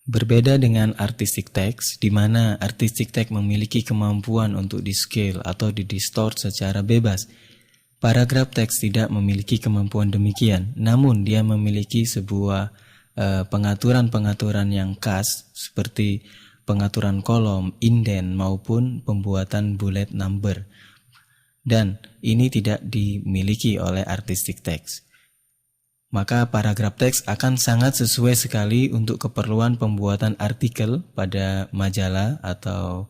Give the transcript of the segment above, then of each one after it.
Berbeda dengan artistic text, di mana artistic text memiliki kemampuan untuk di-scale atau di-distort secara bebas. Paragraf teks tidak memiliki kemampuan demikian, namun dia memiliki sebuah pengaturan-pengaturan yang khas seperti pengaturan kolom, indent maupun pembuatan bullet number. Dan ini tidak dimiliki oleh artistic text. Maka paragraf teks akan sangat sesuai sekali untuk keperluan pembuatan artikel pada majalah atau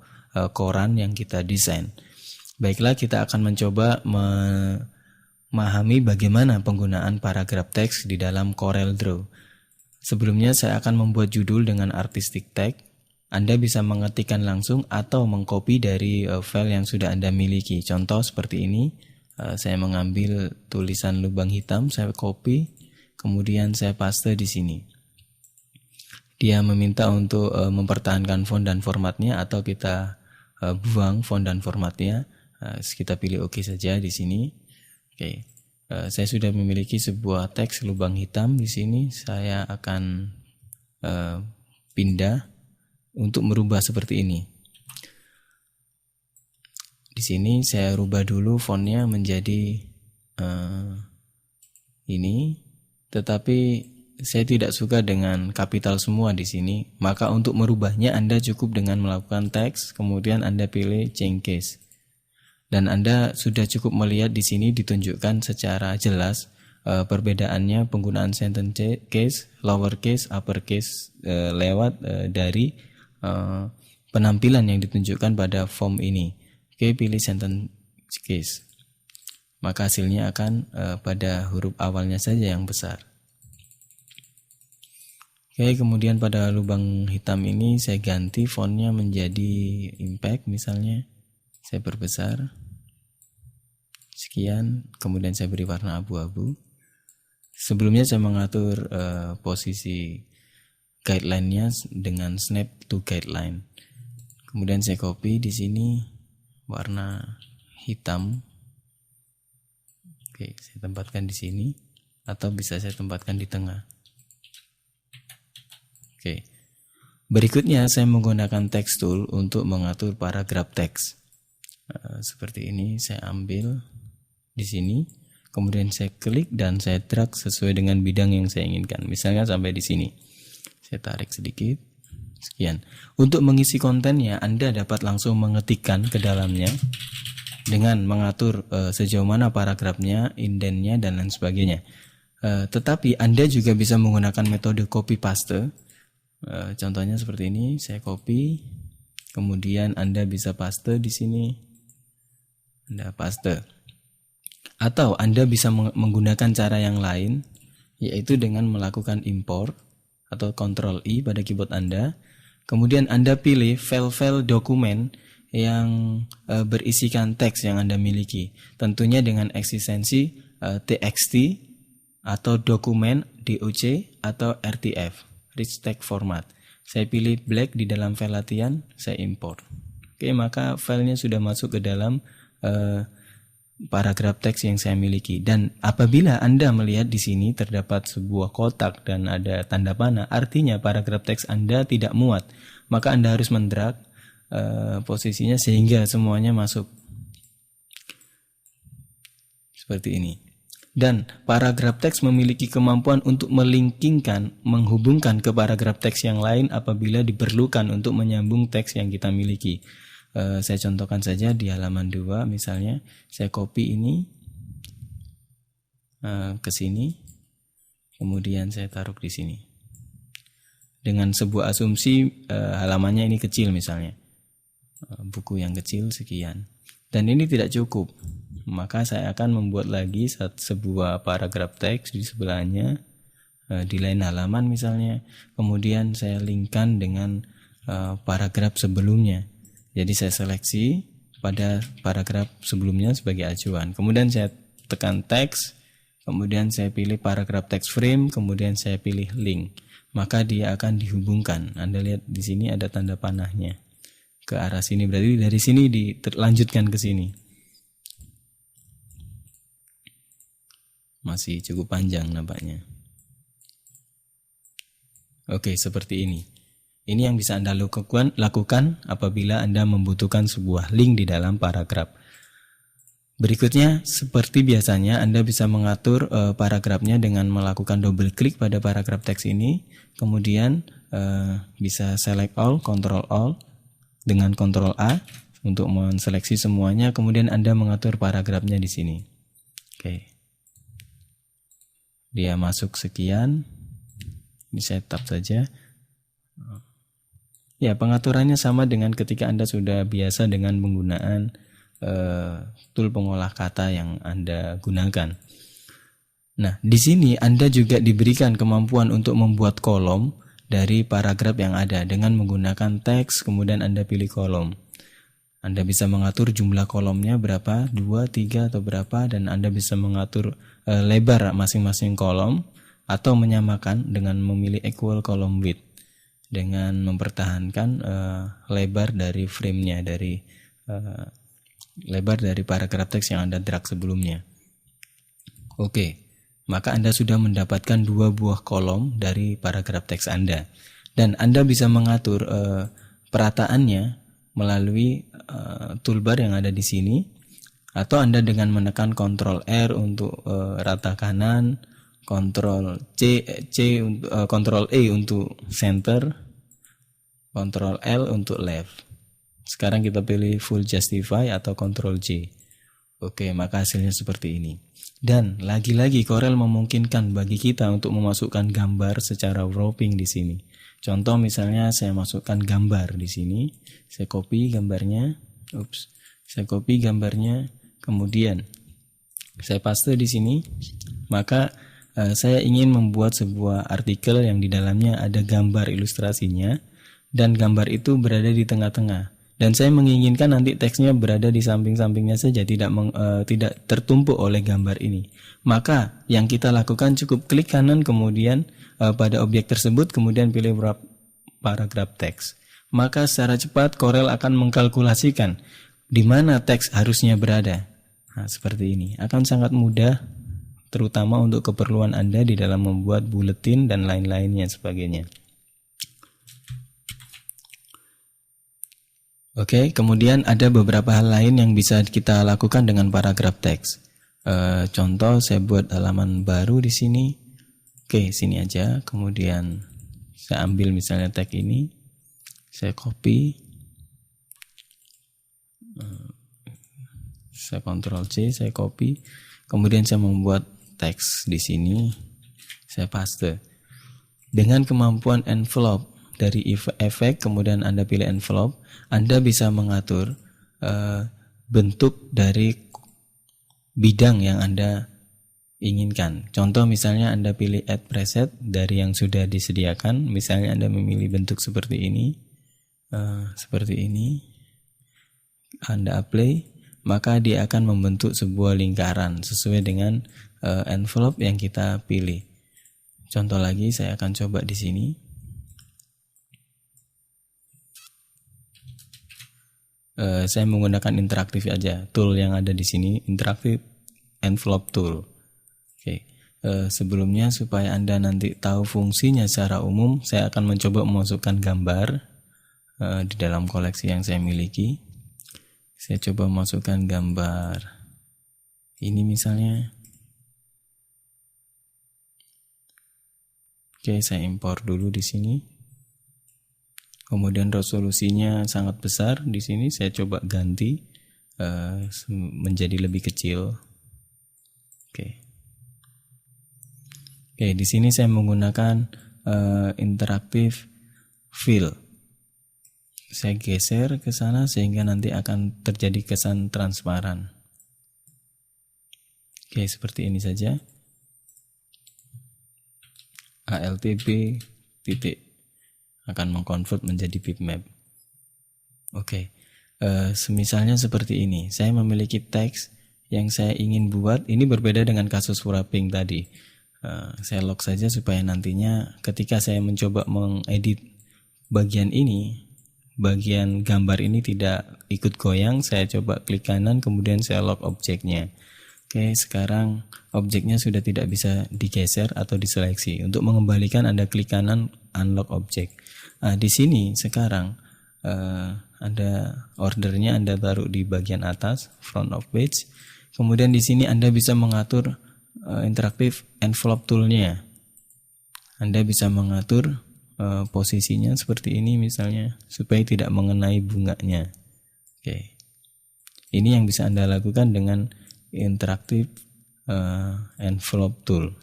koran yang kita desain. Baiklah, kita akan mencoba memahami bagaimana penggunaan paragraf teks di dalam Corel Draw. Sebelumnya saya akan membuat judul dengan artistic tag. Anda bisa mengetikkan langsung atau mengcopy dari file yang sudah Anda miliki. Contoh seperti ini, saya mengambil tulisan lubang hitam, saya copy, kemudian saya paste di sini. Dia meminta untuk mempertahankan font dan formatnya atau kita buang font dan formatnya. Kita pilih OK saja di sini. Oke. Saya sudah memiliki sebuah teks lubang hitam di sini. Saya akan pindah untuk merubah seperti ini. Di sini saya rubah dulu fontnya menjadi ini, tetapi saya tidak suka dengan kapital semua di sini. Maka untuk merubahnya Anda cukup dengan melakukan teks, kemudian Anda pilih change case. Dan Anda sudah cukup melihat di sini ditunjukkan secara jelas perbedaannya penggunaan sentence case, lower case, upper case lewat dari penampilan yang ditunjukkan pada form ini. Oke, pilih sentence case. Maka hasilnya akan pada huruf awalnya saja yang besar. Oke, kemudian pada lubang hitam ini saya ganti fontnya menjadi impact misalnya. Saya perbesar. Sekian, kemudian saya beri warna abu-abu. Sebelumnya saya mengatur posisi guideline-nya dengan snap to guideline. Kemudian saya copy di sini warna hitam. Oke, saya tempatkan di sini atau bisa saya tempatkan di tengah. Oke. Berikutnya saya menggunakan text tool untuk mengatur paragraf teks. Seperti ini saya ambil di sini, kemudian saya klik dan saya drag sesuai dengan bidang yang saya inginkan. Misalnya sampai di sini. Saya tarik sedikit. Sekian. Untuk mengisi kontennya, Anda dapat langsung mengetikkan ke dalamnya dengan mengatur sejauh mana paragrafnya, indentnya dan lain sebagainya. Tetapi Anda juga bisa menggunakan metode copy paste. Contohnya seperti ini, saya copy, kemudian Anda bisa paste di sini. Anda paste. Atau Anda bisa menggunakan cara yang lain, yaitu dengan melakukan import atau Ctrl I pada keyboard Anda. Kemudian Anda pilih file-file dokumen yang berisikan teks yang Anda miliki. Tentunya dengan eksistensi txt atau dokumen doc atau rtf, rich text format. Saya pilih black di dalam file latihan, saya import. Oke, maka filenya sudah masuk ke dalam paragraf teks yang saya miliki. Dan apabila Anda melihat di sini terdapat sebuah kotak dan ada tanda panah, artinya paragraf teks Anda tidak muat. Maka Anda harus mendrag posisinya sehingga semuanya masuk. Seperti ini. Dan paragraf teks memiliki kemampuan untuk melinkingkan, menghubungkan ke paragraf teks yang lain apabila diperlukan untuk menyambung teks yang kita miliki. Saya contohkan saja di halaman 2 misalnya, saya copy ini ke sini, kemudian saya taruh di sini. Dengan sebuah asumsi halamannya ini kecil misalnya, buku yang kecil sekian. Dan ini tidak cukup, maka saya akan membuat lagi sebuah paragraf teks di sebelahnya, di lain halaman misalnya, kemudian saya linkkan dengan paragraf sebelumnya. Jadi saya seleksi pada paragraf sebelumnya sebagai acuan. Kemudian saya tekan teks, kemudian saya pilih paragraf text frame, kemudian saya pilih link. Maka dia akan dihubungkan. Anda lihat di sini ada tanda panahnya ke arah sini. Berarti dari sini dilanjutkan ke sini. Masih cukup panjang nampaknya. Oke, seperti ini. Ini yang bisa Anda lakukan apabila Anda membutuhkan sebuah link di dalam paragraf. Berikutnya, seperti biasanya, Anda bisa mengatur paragrafnya dengan melakukan double klik pada paragraf teks ini. Kemudian bisa select all, control all, dengan control A untuk menseleksi semuanya. Kemudian Anda mengatur paragrafnya di sini. Oke. Dia masuk sekian. Ini saya tap saja. Ya, pengaturannya sama dengan ketika Anda sudah biasa dengan penggunaan tool pengolah kata yang Anda gunakan. Nah, di sini Anda juga diberikan kemampuan untuk membuat kolom dari paragraf yang ada dengan menggunakan teks, kemudian Anda pilih kolom. Anda bisa mengatur jumlah kolomnya berapa, 2, 3 atau berapa, dan Anda bisa mengatur lebar masing-masing kolom atau menyamakan dengan memilih equal column width, dengan mempertahankan lebar dari frame-nya, dari lebar dari paragraf teks yang Anda drag sebelumnya. Oke, maka Anda sudah mendapatkan 2 buah kolom dari paragraf teks Anda. Dan Anda bisa mengatur perataannya melalui toolbar yang ada di sini, atau Anda dengan menekan Ctrl R untuk rata kanan, Ctrl E untuk center, Ctrl L untuk left. Sekarang kita pilih full justify atau Ctrl J. Oke, maka hasilnya seperti ini. Dan lagi-lagi Corel memungkinkan bagi kita untuk memasukkan gambar secara wrapping di sini. Contoh misalnya saya masukkan gambar di sini, saya copy gambarnya, kemudian saya paste di sini. Maka saya ingin membuat sebuah artikel yang di dalamnya ada gambar ilustrasinya dan gambar itu berada di tengah-tengah. Dan saya menginginkan nanti teksnya berada di samping-sampingnya saja, tidak tertumpuk oleh gambar ini. Maka yang kita lakukan cukup klik kanan kemudian pada objek tersebut, kemudian pilih wrap paragraph teks. Maka secara cepat Corel akan mengkalkulasikan di mana teks harusnya berada. Nah, seperti ini. Akan sangat mudah, terutama untuk keperluan Anda di dalam membuat buletin dan lain-lainnya sebagainya. Oke, kemudian ada beberapa hal lain yang bisa kita lakukan dengan paragraf teks. Contoh, saya buat halaman baru di sini. Oke, sini aja. Kemudian saya ambil misalnya tag ini, saya copy, saya Ctrl C, saya copy. Kemudian saya membuat teks di sini, saya paste. Dengan kemampuan envelope dari efek, kemudian Anda pilih envelope, Anda bisa mengatur bentuk dari bidang yang Anda inginkan. Contoh misalnya Anda pilih add preset dari yang sudah disediakan, misalnya Anda memilih bentuk seperti ini, Anda apply, maka dia akan membentuk sebuah lingkaran sesuai dengan envelope yang kita pilih. Contoh lagi saya akan coba di sini. Saya menggunakan interaktif aja, tool yang ada di sini, interaktif envelope tool. Oke. Sebelumnya supaya Anda nanti tahu fungsinya secara umum, saya akan mencoba memasukkan gambar di dalam koleksi yang saya miliki. Saya coba masukkan gambar ini misalnya. Oke, saya impor dulu di sini. Kemudian resolusinya sangat besar di sini, saya coba ganti menjadi lebih kecil. Oke, di sini saya menggunakan interaktif fill. Saya geser ke sana sehingga nanti akan terjadi kesan transparan. Oke, seperti ini saja. ALTB titik akan mengkonvert menjadi bitmap. Oke, semisalnya seperti ini. Saya memiliki teks yang saya ingin buat. Ini berbeda dengan kasus wrapping tadi. Saya lock saja supaya nantinya ketika saya mencoba mengedit bagian ini, bagian gambar ini tidak ikut goyang. Saya coba klik kanan, kemudian saya lock objeknya. Oke, sekarang objeknya sudah tidak bisa digeser atau diseleksi. Untuk mengembalikan Anda klik kanan unlock objek. Di sini sekarang Anda ordernya Anda taruh di bagian atas front of page. Kemudian di sini Anda bisa mengatur interaktif envelope toolnya. Anda bisa mengatur posisinya seperti ini misalnya supaya tidak mengenai bunganya. Oke. Ini yang bisa Anda lakukan dengan interaktif envelope tool.